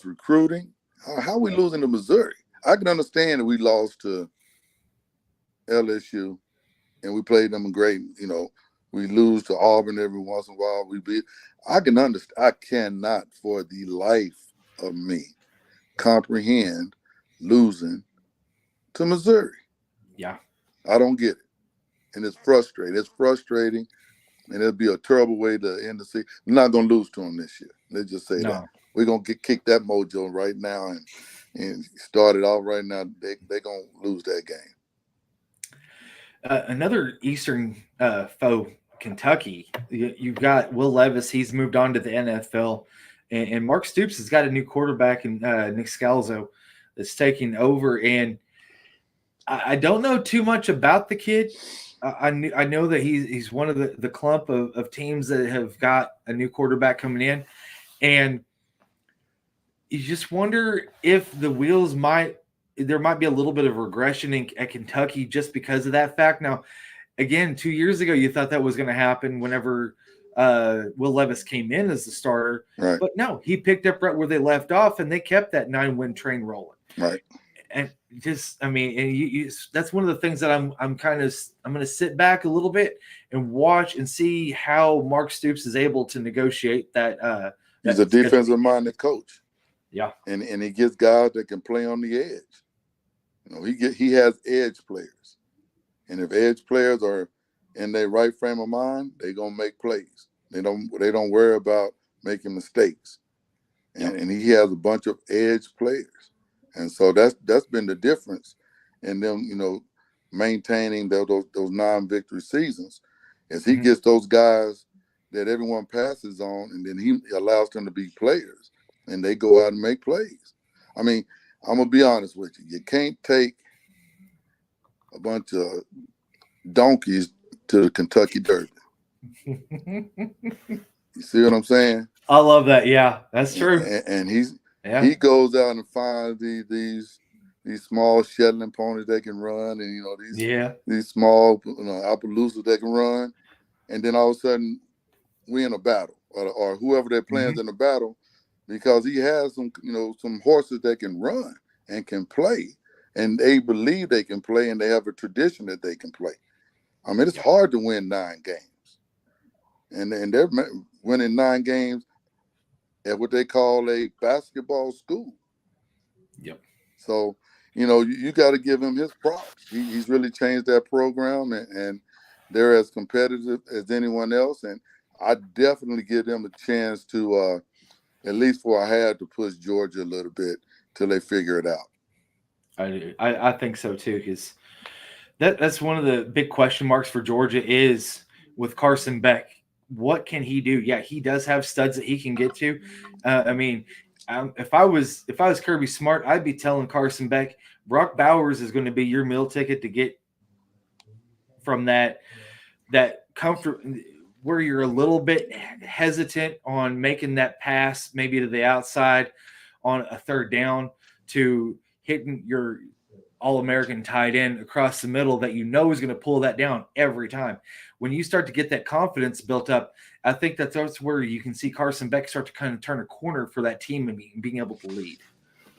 recruiting. How are we losing to Missouri? I can understand that we lost to LSU and we played them great, we lose to Auburn every once in a while. We beat. I can understand. I cannot, for the life of me, comprehend losing to Missouri. Yeah, I don't get it, and it's frustrating. It's frustrating, and it'll be a terrible way to end the season. We're not going to lose to them this year. Let's just say that we're going to kick that mojo right now and start it off right now. They're going to lose that game. Another Eastern foe, Kentucky. You've got Will Levis. He's moved on to the NFL. And Mark Stoops has got a new quarterback in Nick Scalzo that's taking over. And I don't know too much about the kid. I know that he's one of the clump of teams that have got a new quarterback coming in. And you just wonder if the wheels there might be a little bit of regression at Kentucky just because of that fact. Now, again, 2 years ago, you thought that was going to happen whenever Will Levis came in as the starter. Right. But no, he picked up right where they left off, and they kept that 9-win train rolling. Right. And just, I mean, and that's one of the things that I'm going to sit back a little bit and watch and see how Mark Stoops is able to negotiate that. He's a defensive-minded coach. Yeah. And he gets guys that can play on the edge. He has edge players. And if edge players are in their right frame of mind, they're gonna make plays. They don't worry about making mistakes. And he has a bunch of edge players. And so that's been the difference in them, maintaining those non-victory seasons, is he gets those guys that everyone passes on, and then he allows them to be players, and they go out and make plays. I mean, I'm going to be honest with you. You can't take a bunch of donkeys to the Kentucky Derby. You see what I'm saying? I love that. Yeah, that's true. And he goes out and finds these small Shetland ponies that can run, and these small Appaloosas that can run, and then all of a sudden we in a battle, or whoever they're playing in a battle, because he has some horses that can run and can play, and they believe they can play, and they have a tradition that they can play. I mean, it's hard to win 9 games, and they're winning 9 games at what they call a basketball school. Yep. So, you got to give him his props. He's really changed that program, and they're as competitive as anyone else. And I definitely give them a chance to, at least for a half, to push Georgia a little bit till they figure it out. I think so too, because that's one of the big question marks for Georgia is with Carson Beck. What can he do? Yeah, he does have studs that he can get to. I mean, if I was Kirby Smart, I'd be telling Carson Beck, Brock Bowers is going to be your meal ticket to get from that comfort. where you're a little bit hesitant on making that pass, maybe to the outside on a third down, to hitting your All-American tight end across the middle that you know is going to pull that down every time. When you start to get that confidence built up, I think that's where you can see Carson Beck start to kind of turn a corner for that team and being able to lead.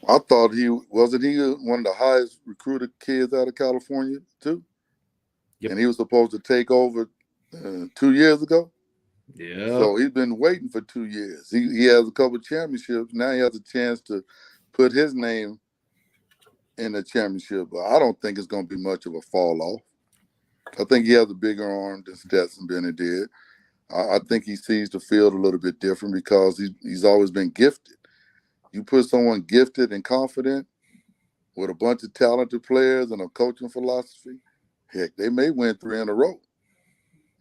I thought he one of the highest recruited kids out of California too. Yep. And he was supposed to take over 2 years ago. Yeah. So he's been waiting for 2 years. He has a couple of championships. Now he has a chance to put his name in the championship. But I don't think it's going to be much of a fall off. I think he has a bigger arm than Stetson Bennett did. I think he sees the field a little bit different because he's always been gifted. You put someone gifted and confident with a bunch of talented players and a coaching philosophy, heck, they may win 3 in a row.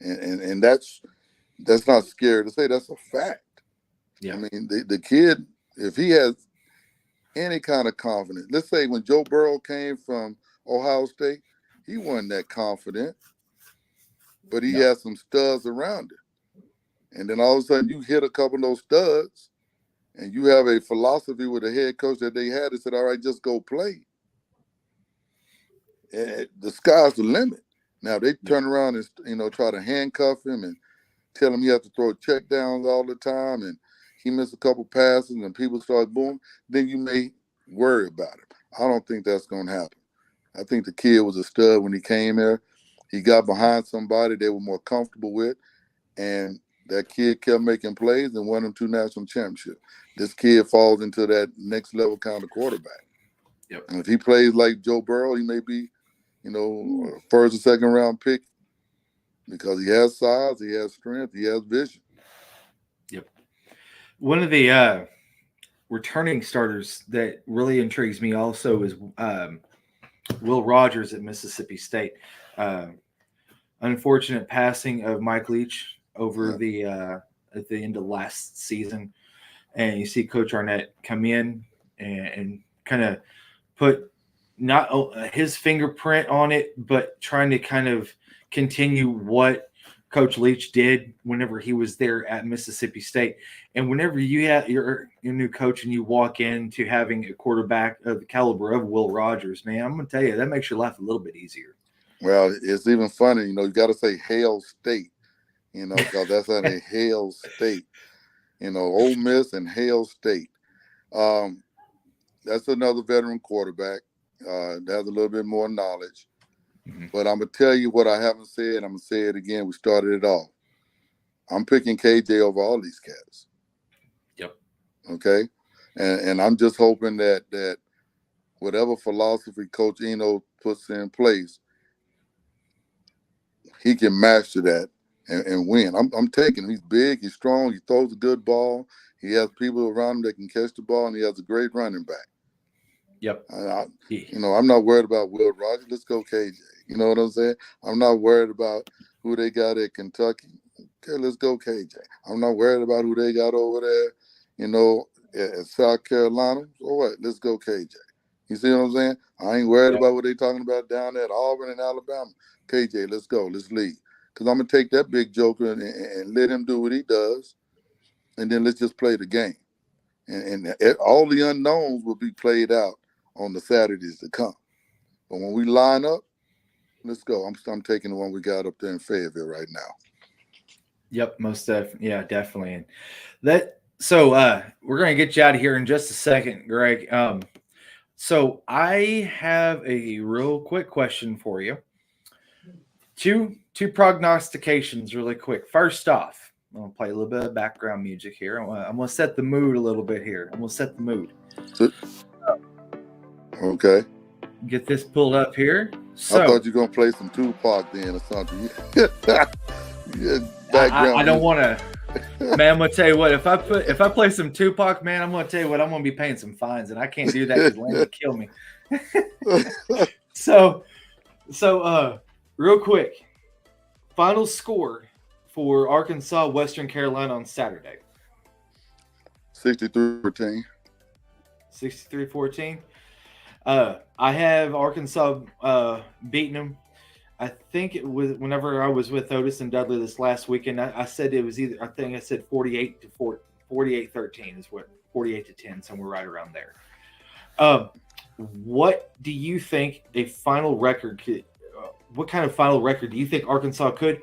And that's not scary to say. That's a fact. Yeah. I mean, the kid, if he has any kind of confidence, let's say when Joe Burrow came from Ohio State, he wasn't that confident, but he had some studs around him. And then all of a sudden you hit a couple of those studs and you have a philosophy with the head coach that they had that said, all right, just go play. And the sky's the limit. Now they turn around and try to handcuff him and tell him he has to throw check downs all the time and he missed a couple passes and people start booing, then you may worry about it. I don't think that's going to happen. I think the kid was a stud when he came there. He got behind somebody they were more comfortable with, and that kid kept making plays and won them 2 national championships. This kid falls into that next level kind of quarterback. Yep. And if he plays like Joe Burrow, he may be, first or second round pick because he has size, he has strength, he has vision. Yep. One of the returning starters that really intrigues me also is Will Rogers at Mississippi State. Unfortunate passing of Mike Leach over the at the end of last season, and you see Coach Arnett come in and kind of put not his fingerprint on it, but trying to kind of continue what Coach Leach did whenever he was there at Mississippi State. And whenever you have your new coach and you walk into having a quarterback of the caliber of Will Rogers, man, I'm going to tell you, that makes your life a little bit easier. Well, it's even funny, you got to say Hail State, because that's at a Hail State, Ole Miss and Hail State. That's another veteran quarterback that has a little bit more knowledge. Mm-hmm. But I'm going to tell you what I haven't said. I'm going to say it again. We started it off. I'm picking KJ over all these cats. Yep. Okay? And I'm just hoping that whatever philosophy Coach Eno puts in place, he can master that and win. I'm taking him. He's big. He's strong. He throws a good ball. He has people around him that can catch the ball, and he has a great running back. Yep. I'm not worried about Will Rogers. Let's go KJ. You know what I'm saying? I'm not worried about who they got at Kentucky. Okay, let's go KJ. I'm not worried about who they got over there, at South Carolina. So what? Let's go KJ. You see what I'm saying? I ain't worried about what they talking about down there at Auburn and Alabama. KJ, let's go. Let's lead. Because I'm going to take that big joker and let him do what he does, and then let's just play the game. And all the unknowns will be played out on the Saturdays to come. But when we line up, let's go. I'm taking the one we got up there in Fayetteville right now. Yep, most definitely. Yeah, definitely. And so we're going to get you out of here in just a second, Greg. So I have a real quick question for you. Two prognostications really quick. First off, I'm going to play a little bit of background music here. I'm going to set the mood a little bit here. I'm going to set the mood. Okay. Get this pulled up here. So, I thought you were going to play some Tupac then or something. I don't want to. Man, I'm going to tell you what. If I play some Tupac, man, I'm going to tell you what. I'm going to be paying some fines, and I can't do that because Lane would kill me. So, real quick, final score for Arkansas, Western Carolina on Saturday. 63-14. 63-14. I have Arkansas beating them. I think it was whenever I was with Otis and Dudley this last weekend. I said it was either. I think I said 48-13 is what 48-10, somewhere right around there. What do you think a final record could? What kind of final record do you think Arkansas could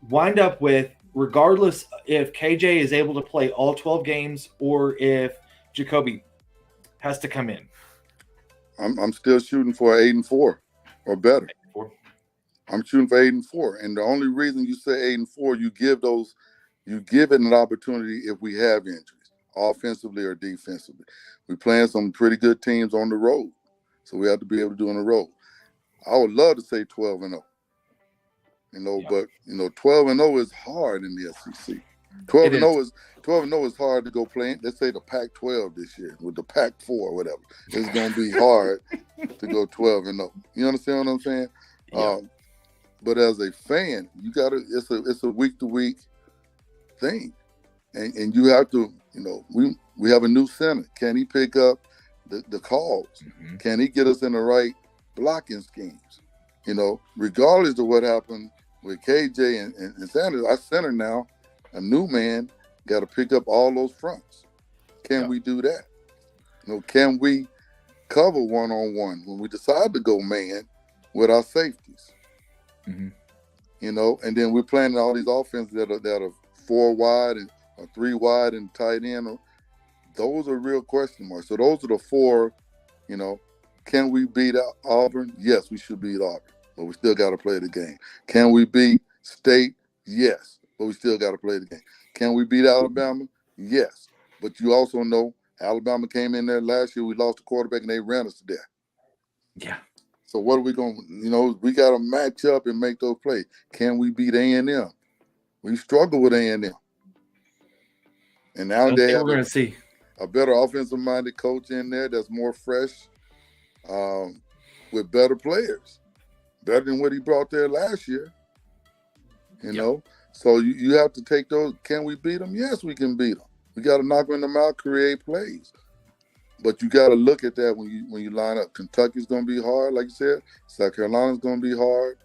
wind up with, regardless if KJ is able to play all 12 games or if Jacoby has to come in? I'm still shooting for 8-4 or better. 8-4. I'm shooting for 8-4, and the only reason you say 8-4, you give it an opportunity if we have injuries, offensively or defensively. We're playing some pretty good teams on the road, so we have to be able to do on the road. I would love to say 12-0, but 12-0 is hard in the SEC. 12-0 is hard to go play. Let's say the Pac-12 this year with the Pac-4 or whatever. It's going to be hard to go 12-0. You understand what I'm saying? Yeah. But as a fan, you gotta. It's a week-to-week thing, and you have to. We have a new center. Can he pick up the calls? Mm-hmm. Can he get us in the right blocking schemes? Regardless of what happened with KJ and Sanders, our center now, a new man, got to pick up all those fronts. Can we do that? Can we cover one-on-one when we decide to go man with our safeties? Mm-hmm. And then we're playing all these offenses that are 4 wide and 3 wide and tight end. Those are real question marks. So those are the 4. Can we beat Auburn? Yes, we should beat Auburn, but we still got to play the game. Can we beat State? Yes, but we still got to play the game. Can we beat Alabama? Yes, but you also know Alabama came in there last year. We lost the quarterback and they ran us to death. Yeah. So what are we going to, we got to match up and make those plays. Can we beat A&M? We struggle with A&M. And now they have we're going to see a better offensive-minded coach in there that's more fresh with better players, better than what he brought there last year. So you have to take those. Can we beat them? Yes, we can beat them. We got to knock them out, create plays. But you got to look at that when you line up. Kentucky's going to be hard, like you said. South Carolina's going to be hard.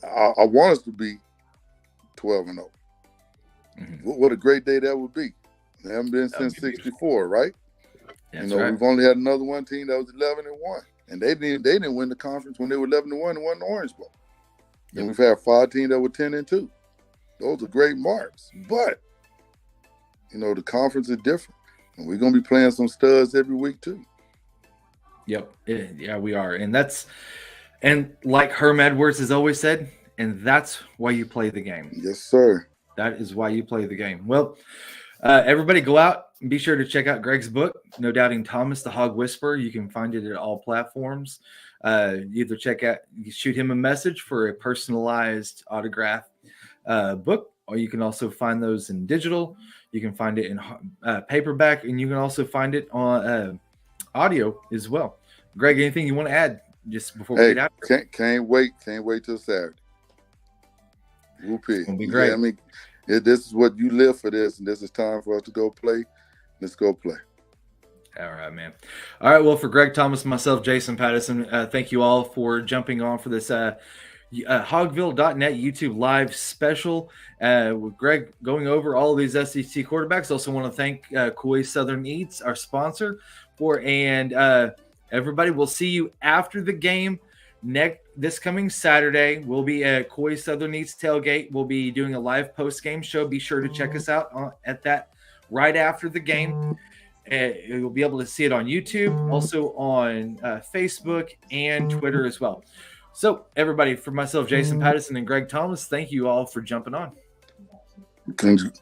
I want us to be 12-0. Mm-hmm. What a great day that would be. They haven't been since '64, right? That's right. We've only had another one team that was 11-1, and they didn't win the conference when they were 11-1 and won the Orange Bowl. Yep. And we've had 5 teams that were 10-2. Those are great marks, but the conference is different. And we're going to be playing some studs every week, too. Yep. Yeah, we are. And like Herm Edwards has always said, and that's why you play the game. Yes, sir. That is why you play the game. Well, everybody go out and be sure to check out Greg's book, No Doubting Thomas, The Hog Whisperer. You can find it at all platforms. Either shoot him a message for a personalized autograph book, or you can also find those in digital. You can find it in paperback, and you can also find it on audio as well. Greg, anything you want to add just before we get out? Can't wait till Saturday. Whoopee. It'll be great. This is what you live for this, and this is time for us to go play. Let's go play. All right, man. All right, well, for Greg Thomas, myself, Jason Pattyson, thank you all for jumping on for this Hogville.net YouTube live special with Greg going over all of these SEC quarterbacks. Also want to thank Coy Southern Eats, our sponsor, and everybody, we'll see you after the game this coming Saturday. We'll be at Coy Southern Eats tailgate. We'll be doing a live post-game show. Be sure to check us out at that right after the game. You'll be able to see it on YouTube, also on Facebook and Twitter as well. So, everybody, for myself, Jason Pattyson, and Greg Thomas, thank you all for jumping on.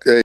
Hey.